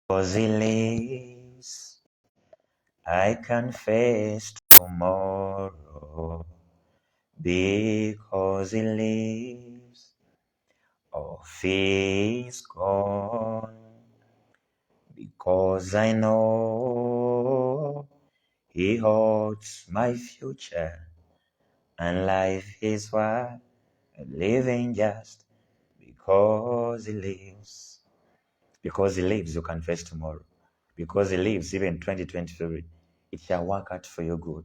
Because he lives, I can face tomorrow. Because he lives, all fear is gone. Because I know he holds my future, and life is worth living just because he lives. Because he lives, you can face tomorrow. Because he lives, even 2023, it shall work out for your good.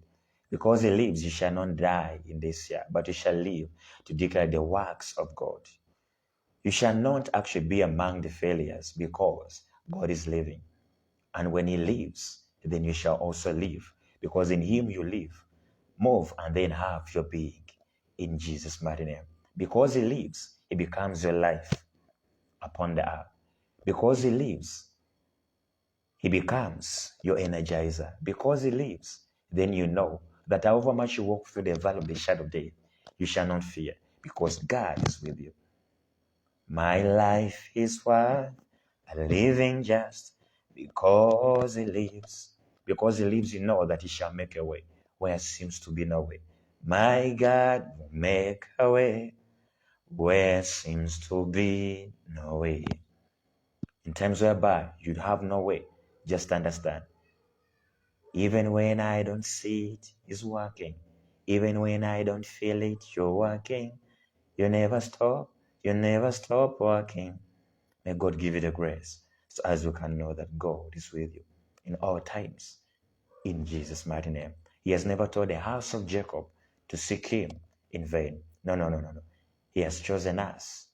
Because he lives, you shall not die in this year, but you shall live to declare the works of God. You shall not actually be among the failures because God is living. And when he lives, then you shall also live, because in him you live, move, and then have your being in Jesus' mighty name. Because he lives, he becomes your life upon the earth. Because he lives, he becomes your energizer. Because he lives, then you know that however much you walk through the valley of the shadow of death, you shall not fear, because God is with you. My life is worth living just because he lives. Because he lives, you know that he shall make a way where seems to be no way. My God will make a way where seems to be no way. In times whereby you'd have no way, just understand. Even when I don't see it, it's working. Even when I don't feel it, you're working. You never stop working. May God give you the grace, so as you can know that God is with you in all times, in Jesus' mighty name. He has never told the house of Jacob to seek him in vain. No. He has chosen us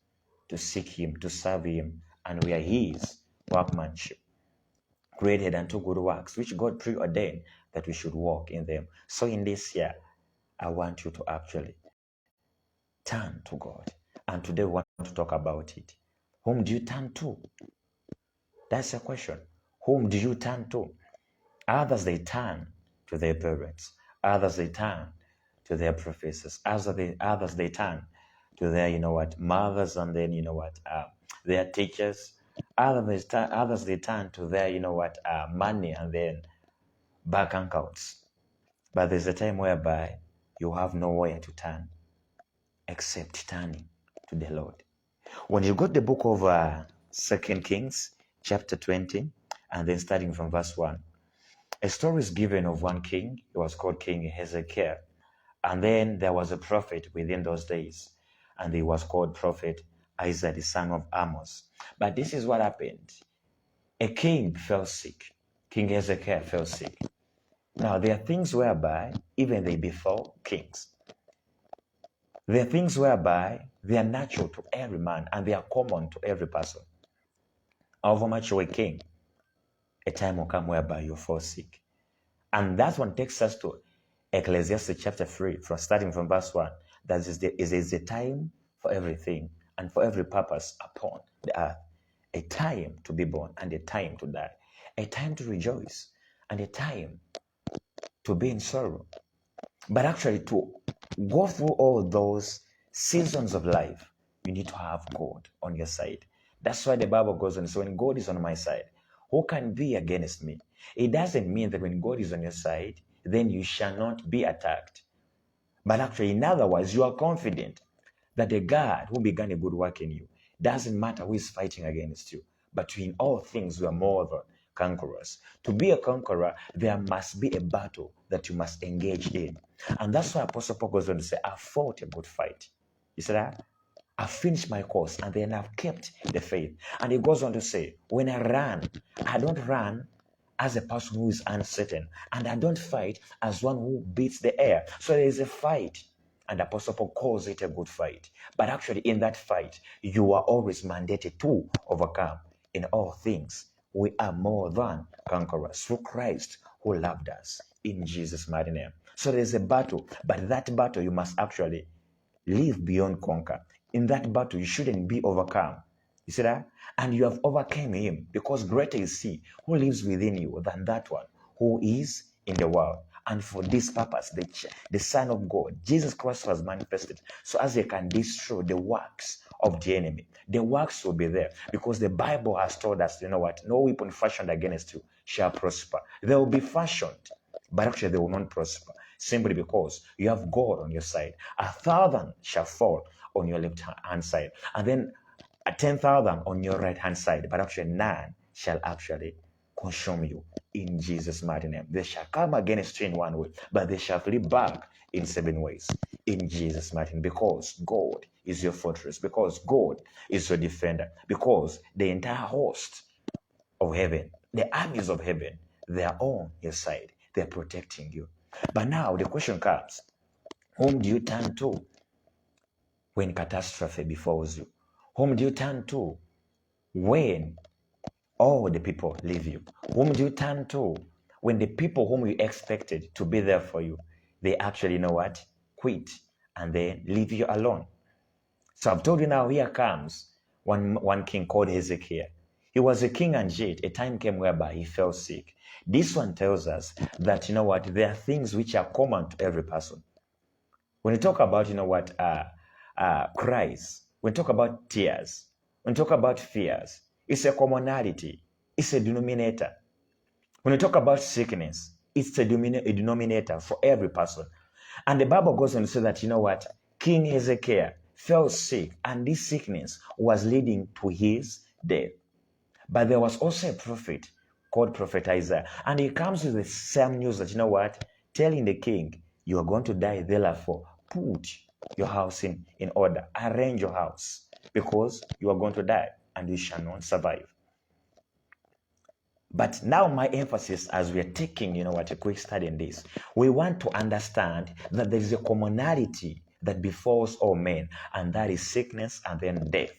to seek him, to serve him, and we are his workmanship, created unto good works, which God preordained that we should walk in them. So in this year, I want you to actually turn to God. And today we want to talk about it. Whom do you turn to? That's the question. Whom do you turn to? Others, they turn to their parents. Others, they turn to their professors. Others, they turn to their, mothers, and then, their teachers. Others, they turn to their, money, and then bank accounts. But there's a time whereby you have nowhere to turn except turning to the Lord. When you got the book of 2 Kings, chapter 20, and then starting from verse 1, a story is given of one king. He was called King Hezekiah. And then there was a prophet within those days, and he was called Prophet Isaiah, the son of Amos. But this is what happened. A king fell sick. King Hezekiah fell sick. Now, there are things whereby even they befall kings. There are things whereby they are natural to every man and they are common to every person. However much you're a king, a time will come whereby you fall sick. And that one takes us to Ecclesiastes chapter 3, starting from verse 1. That is a time for everything and for every purpose upon the earth. A time to be born and a time to die. A time to rejoice and a time to be in sorrow. But actually, to go through all those seasons of life, you need to have God on your side. That's why the Bible goes on. So when God is on my side, who can be against me? It doesn't mean that when God is on your side, then you shall not be attacked. But actually, in other words, you are confident that the God who began a good work in you, doesn't matter who is fighting against you, but in all things you are more than conquerors. To be a conqueror, there must be a battle that you must engage in. And that's why Apostle Paul goes on to say, I fought a good fight. You see that? I finished my course and then I've kept the faith. And he goes on to say, when I run, I don't run as a person who is uncertain. And I don't fight as one who beats the air. So there is a fight. And Apostle Paul calls it a good fight. But actually in that fight, you are always mandated to overcome. In all things, we are more than conquerors through Christ who loved us, in Jesus' mighty name. So there's a battle, but that battle you must actually live beyond conquer. In that battle, you shouldn't be overcome. You see that? And you have overcome him, because greater is he who lives within you than that one who is in the world. And for this purpose, the Son of God, Jesus Christ, was manifested so as he can destroy the works of the enemy. The works will be there because the Bible has told us, you know what? No weapon fashioned against you shall prosper. They will be fashioned, but actually they will not prosper simply because you have God on your side. 1,000 shall fall on your left hand side, and then 10,000 on your right hand side, but actually none shall actually consume you in Jesus' mighty name. They shall come against you in one way, but they shall flee back in 7 ways in Jesus' mighty name, because God is your fortress, because God is your defender, because the entire host of heaven, the armies of heaven, they are on your side. They're protecting you. But now the question comes, whom do you turn to when catastrophe befalls you? Whom do you turn to when all the people leave you? Whom do you turn to when the people whom you expected to be there for you, they actually, you know what, quit and they leave you alone? So I've told you now, here comes one king called Hezekiah. He was a king, and yet a time came whereby he fell sick. This one tells us that, you know what, there are things which are common to every person. When you talk about, you know what, cries, when you talk about tears, when you talk about fears, it's a commonality. It's a denominator. When you talk about sickness, it's a denominator for every person. And the Bible goes on to say that, you know what, King Hezekiah fell sick, and this sickness was leading to his death. But there was also a prophet called Prophet Isaiah, and he comes with the same news that, you know what, telling the king, you are going to die, therefore put your house in order, arrange your house, because you are going to die and you shall not survive. But now my emphasis, as we are taking, you know what, a quick study in this, we want to understand that there is a commonality that befalls all men, and that is sickness and then death.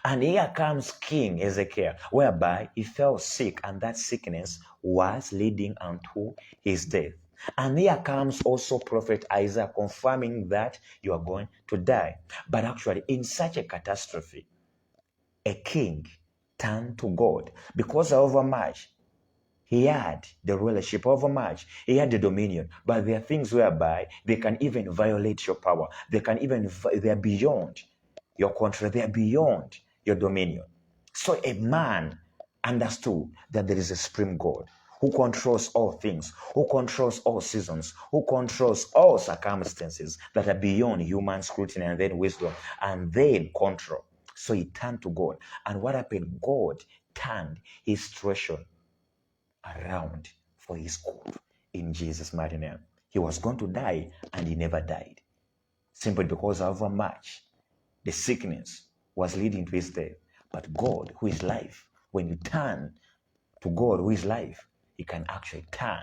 And here comes King Hezekiah, whereby he fell sick, and that sickness was leading unto his death. And here comes also Prophet Isaiah confirming that you are going to die. But actually, in such a catastrophe, a king turned to God, because however much he had the rulership, however much he had the dominion, but there are things whereby they can even violate your power. They are beyond your control. They are beyond your dominion. So a man understood that there is a supreme God who controls all things, who controls all seasons, who controls all circumstances that are beyond human scrutiny and then wisdom and then control. So he turned to God. And what happened? God turned his situation around for his good in Jesus' mighty name. He was going to die, and he never died, simply because however much the sickness was leading to his death. But God, who is life, when you turn to God, who is life, he can actually turn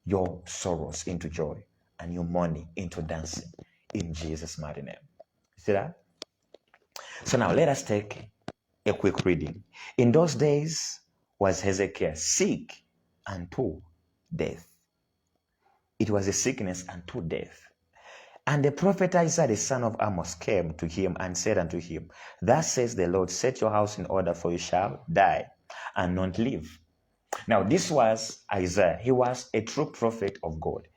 your sorrows into joy and your mourning into dancing in Jesus' mighty name. See that? So now let us take a quick reading. In those days was Hezekiah sick unto death. It was a sickness unto death. And the prophet Isaiah the son of Amos came to him and said unto him, thus says the Lord, set your house in order, for you shall die and not live. Now this was Isaiah. He was a true prophet of God.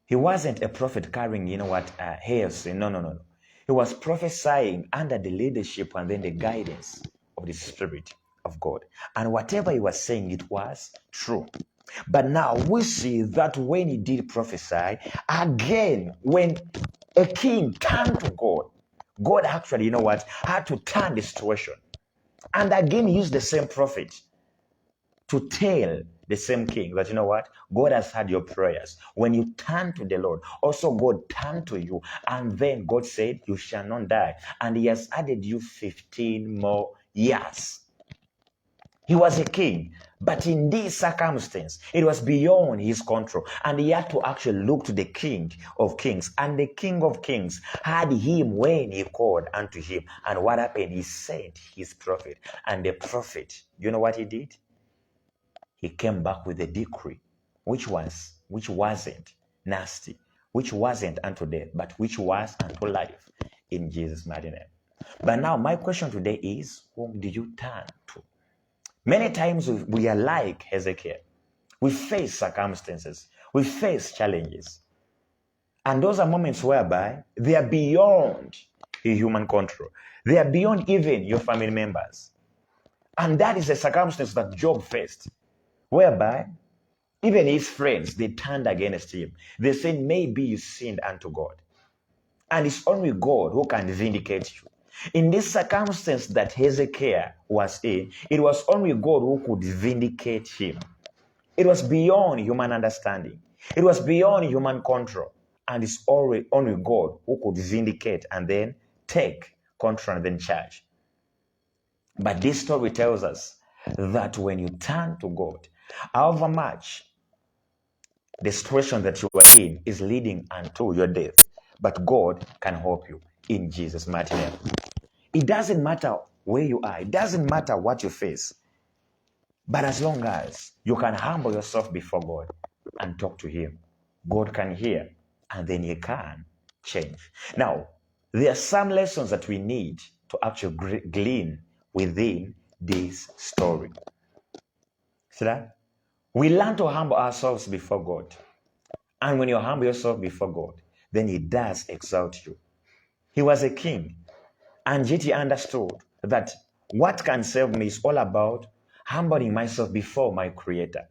He wasn't a prophet carrying, you know what, hairs. No. He was prophesying under the leadership and then the guidance of the Spirit of God. And whatever he was saying, it was true. But now we see that when he did prophesy, again, when a king turned to God, God actually, you know what, had to turn the situation. And again, he used the same prophet to tell the same king that, you know what, God has heard your prayers. When you turn to the Lord, also God turned to you. And then God said, you shall not die. And he has added you 15 more years. He was a king, but in this circumstance, it was beyond his control. And he had to actually look to the King of Kings. And the King of Kings had him when he called unto him. And what happened? He sent his prophet. And the prophet, you know what he did? He came back with a decree, which wasn't nasty, which wasn't unto death, but which was unto life, in Jesus' mighty name. But now my question today is, whom do you turn to? Many times we are like Hezekiah. We face circumstances. We face challenges. And those are moments whereby they are beyond human control. They are beyond even your family members. And that is a circumstance that Job faced, whereby even his friends, they turned against him. They said, maybe you sinned unto God. And it's only God who can vindicate you. In this circumstance that Hezekiah was in, it was only God who could vindicate him. It was beyond human understanding. It was beyond human control. And it's only God who could vindicate and then take control and then charge. But this story tells us that when you turn to God, however much the situation that you are in is leading unto your death, but God can help you in Jesus' mighty name. It doesn't matter where you are. It doesn't matter what you face. But as long as you can humble yourself before God and talk to him, God can hear and then he can change. Now, there are some lessons that we need to actually glean within this story. See that? We learn to humble ourselves before God. And when you humble yourself before God, then he does exalt you. He was a king, and yet he understood that what can save me is all about humbling myself before my Creator.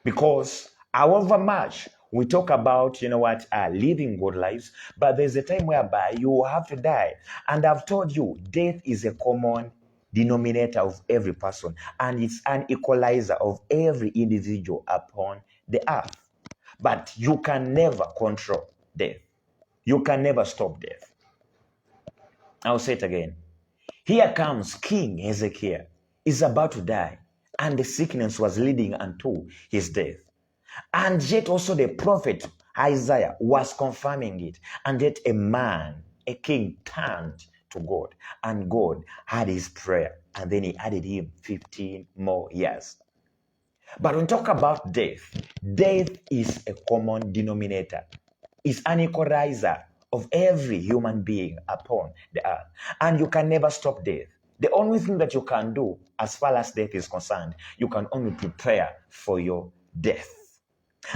Because however much we talk about, living good lives, but there's a time whereby you will have to die. And I've told you, death is a common denominator of every person, and it's an equalizer of every individual upon the earth. But you can never control death. You can never stop death. I'll say it again. Here comes King Hezekiah. He's about to die, and the sickness was leading unto his death. And yet also the prophet Isaiah was confirming it. And yet a king turned to God, and God had his prayer, and then he added him 15 more years. But when we talk about death, death is a common denominator. It's an equalizer of every human being upon the earth. And you can never stop death. The only thing that you can do as far as death is concerned, you can only prepare for your death.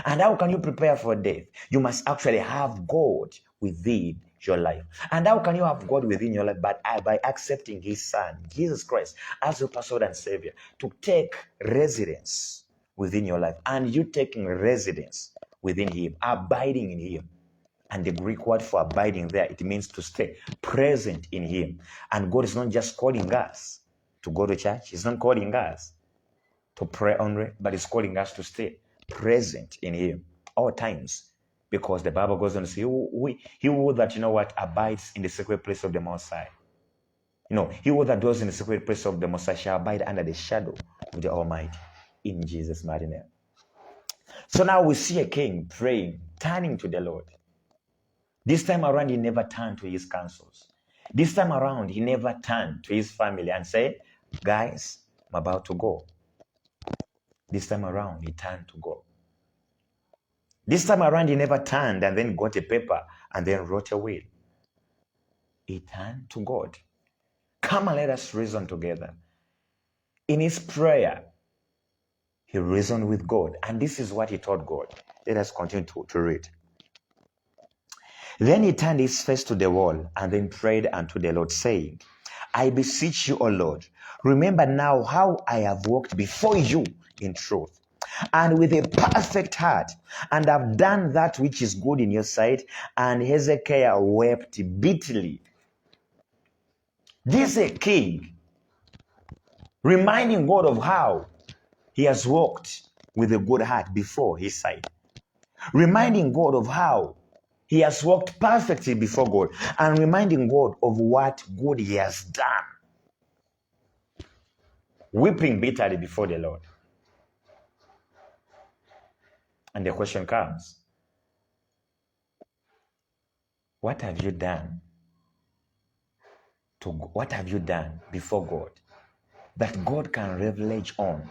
And how can you prepare for death? You must actually have God within your life. And how can you have God within your life? But by accepting his son, Jesus Christ, as your personal and savior, to take residence within your life. And you taking residence within him, abiding in him. And the Greek word for abiding there, it means to stay present in him. And God is not just calling us to go to church. He's not calling us to pray only, but he's calling us to stay present in him all times. Because the Bible goes on to say, he who that, abides in the secret place of the Most High. He who that dwells in the secret place of the Most High shall abide under the shadow of the Almighty. In Jesus' mighty name. So now we see a king praying, turning to the Lord. This time around, he never turned to his councils. This time around, he never turned to his family and said, guys, I'm about to go. This time around, he turned to God. This time around, he never turned and then got a paper and then wrote a will. He turned to God. Come and let us reason together. In his prayer, he reasoned with God. And this is what he told God. Let us continue to read. Then he turned his face to the wall and then prayed unto the Lord, saying, I beseech you, O Lord, remember now how I have walked before you in truth and with a perfect heart, and have done that which is good in your sight. And Hezekiah wept bitterly. This is a king reminding God of how he has walked with a good heart before his sight. Reminding God of how he has walked perfectly before God, and reminding God of what good he has done. Weeping bitterly before the Lord. And the question comes, what have you done before God that God can leverage on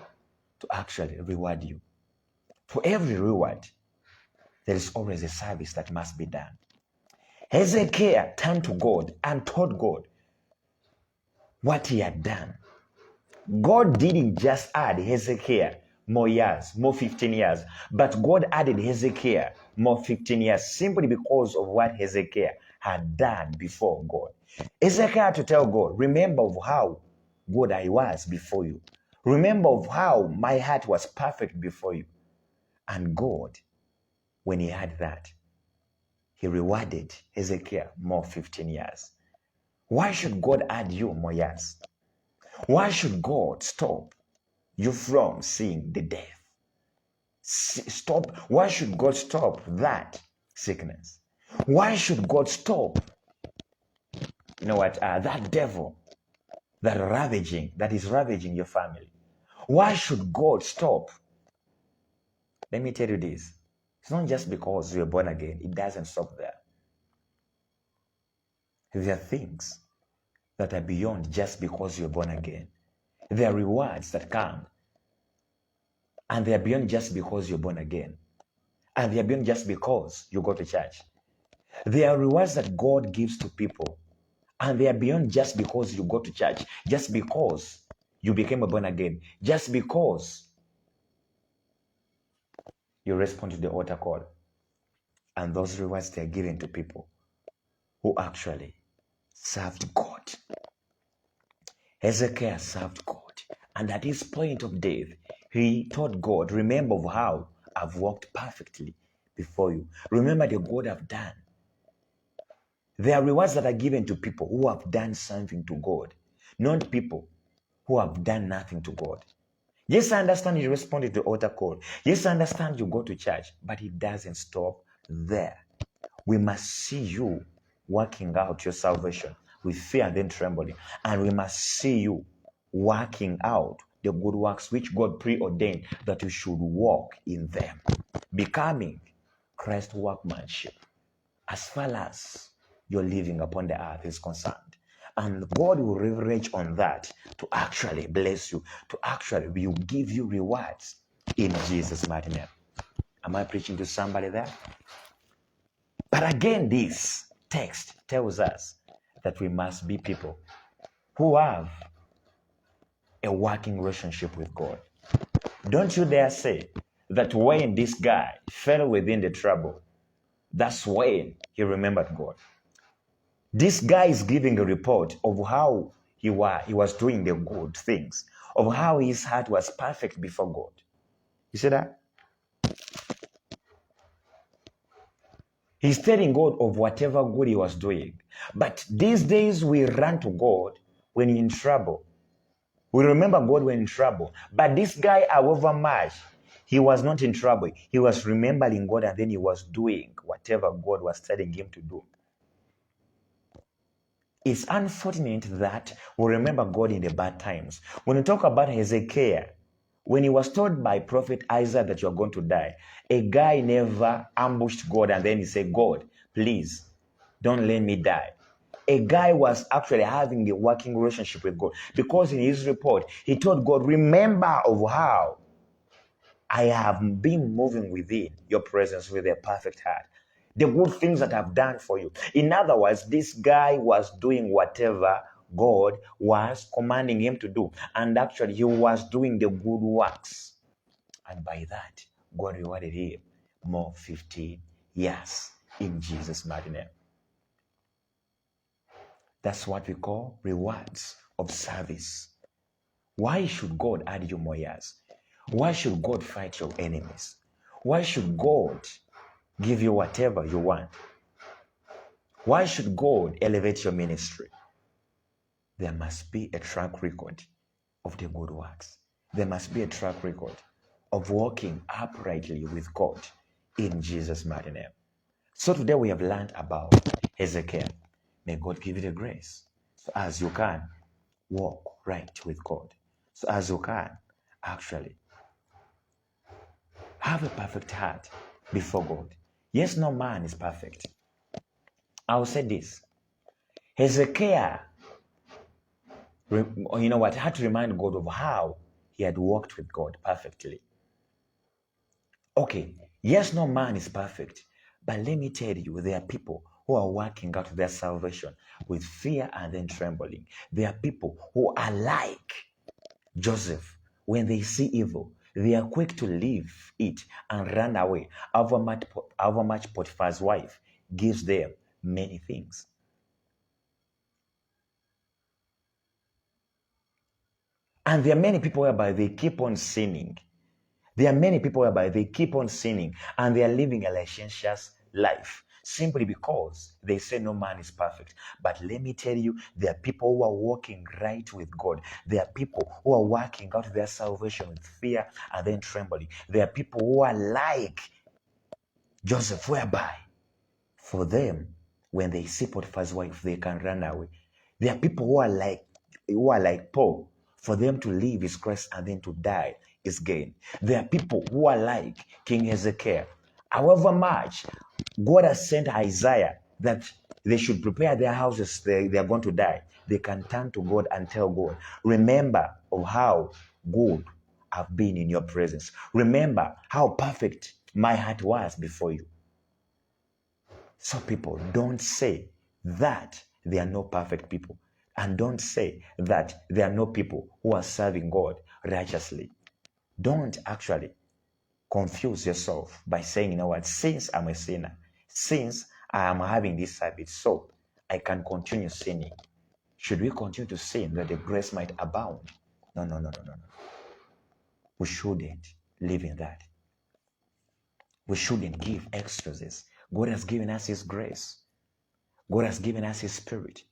to actually reward you? For every reward, there is always a service that must be done. Hezekiah turned to God and told God what he had done. God didn't just add Hezekiah more years, more 15 years, but God added Hezekiah more 15 years simply because of what Hezekiah had done before God. Ezekiel had to tell God, remember of how good I was before you. Remember of how my heart was perfect before you. And God, when he had that, he rewarded Ezekiel more 15 years. Why should God add you more years? Why should God stop you from seeing the death? Stop. Why should God stop that sickness? Why should God stop, that devil that is ravaging your family? Why should God stop? Let me tell you this. It's not just because you're born again. It doesn't stop there. There are things that are beyond just because you're born again. There are rewards that come, and they are beyond just because you're born again. And they are beyond just because you go to church. There are rewards that God gives to people, and they are beyond just because you go to church, just because you became a born again, just because you respond to the altar call. And those rewards, they are given to people who actually served God. Hezekiah served God. And at his point of death, he told God, remember how I've walked perfectly before you. Remember the good I've done. There are rewards that are given to people who have done something to God, not people who have done nothing to God. Yes, I understand you responded to the altar call. Yes, I understand you go to church, but it doesn't stop there. We must see you working out your salvation with fear and then trembling. And we must see you working out the good works which God preordained that you should walk in them, becoming Christ's workmanship as far as your living upon the earth is concerned. And God will leverage on that to actually bless you, to actually will give you rewards in Jesus' mighty name. Am I preaching to somebody there? But again, this text tells us that we must be people who have a working relationship with God. Don't you dare say that when this guy fell within the trouble, that's when he remembered God. This guy is giving a report of how he was doing the good things, of how his heart was perfect before God. You see that? He's telling God of whatever good he was doing. But these days we run to God when you're in trouble. We remember God when in trouble. But this guy, however much, he was not in trouble. He was remembering God, and then he was doing whatever God was telling him to do. It's unfortunate that we remember God in the bad times. When you talk about Hezekiah, when he was told by prophet Isaiah that you're going to die, a guy never ambushed God and then he said, God, please don't let me die. A guy was actually having a working relationship with God, because in his report, he told God, remember of how I have been moving within your presence with a perfect heart. The good things that I've done for you. In other words, this guy was doing whatever God was commanding him to do. And actually, he was doing the good works. And by that, God rewarded him more 15 years in Jesus' mighty name. That's what we call rewards of service. Why should God add you more years? Why should God fight your enemies? Why should God give you whatever you want? Why should God elevate your ministry? There must be a track record of the good works. There must be a track record of walking uprightly with God in Jesus' mighty name. So today we have learned about Hezekiah. May God give you the grace so as you can walk right with God. So as you can actually have a perfect heart before God. Yes, no man is perfect. I'll say this. Hezekiah, had to remind God of how he had walked with God perfectly. Okay, yes, no man is perfect. But let me tell you, there are people who are working out their salvation with fear and then trembling. There are people who are like Joseph. When they see evil, they are quick to leave it and run away. However much Potiphar's wife gives them, many things. And there are many people whereby they keep on sinning. There are many people whereby they keep on sinning and they are living a licentious life simply because they say no man is perfect. But let me tell you, there are people who are walking right with God. There are people who are working out their salvation with fear and then trembling. There are people who are like Joseph, whereby for them, when they see Potiphar's wife, they can run away. There are people who are like Paul. For them to live is Christ and then to die is gain. There are people who are like King Hezekiah. However much God has sent Isaiah that they should prepare their houses, they are going to die. They can turn to God and tell God, remember of how good I've been in your presence. Remember how perfect my heart was before you. So people, don't say that there are no perfect people. And don't say that there are no people who are serving God righteously. Don't actually confuse yourself by saying, you know what, since I'm a sinner, since I am having this habit, so I can continue sinning. Should we continue to sin that the grace might abound? No, no, no, no, no, no. We shouldn't live in that. We shouldn't give excuses. God has given us His grace. God has given us His Spirit.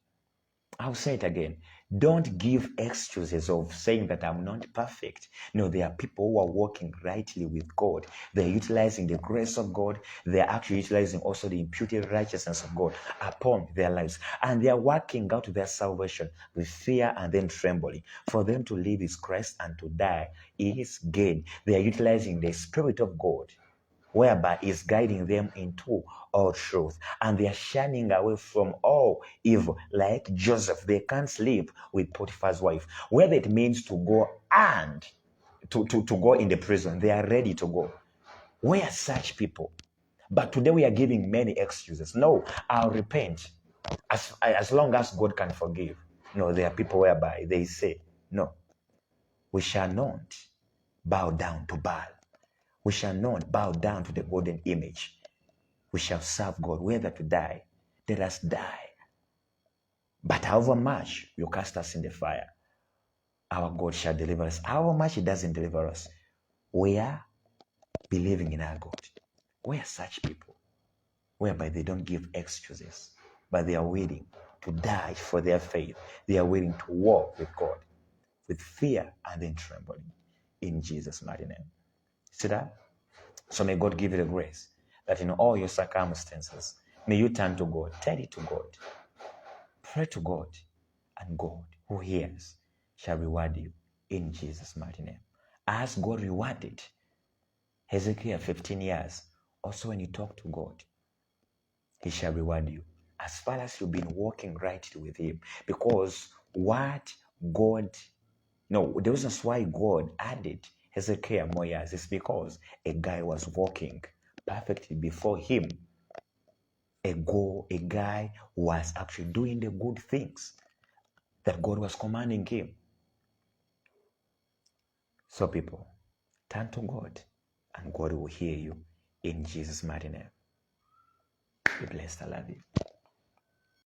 I'll say it again. Don't give excuses of saying that I'm not perfect. No, there are people who are walking rightly with God. They're utilizing the grace of God. They're actually utilizing also the imputed righteousness of God upon their lives. And they are working out their salvation with fear and then trembling. For them to live is Christ and to die is gain. They are utilizing the Spirit of God, whereby is guiding them into all truth. And they are shunning away from all evil. Like Joseph, they can't sleep with Potiphar's wife. Whether it means to go and to go in the prison, they are ready to go. We are such people. But today we are giving many excuses. No, I'll repent as long as God can forgive. No, there are people whereby they say, no, we shall not bow down to Baal. We shall not bow down to the golden image. We shall serve God, whether to die, let us die. But however much you cast us in the fire, our God shall deliver us. However much He doesn't deliver us, we are believing in our God. We are such people, whereby they don't give excuses, but they are willing to die for their faith. They are willing to walk with God, with fear and then trembling, in Jesus' mighty name. See that? So may God give you the grace that in all your circumstances, may you turn to God, tell it to God, pray to God, and God, who hears, shall reward you in Jesus' mighty name. As God rewarded Hezekiah 15 years, also when you talk to God, He shall reward you as far as you've been walking rightly with Him. Because what God, no, the reasons why God added Hezekiah more years is because a guy was walking perfectly before Him. A guy was actually doing the good things that God was commanding him. So people, turn to God and God will hear you in Jesus' mighty name. Be blessed. I love you.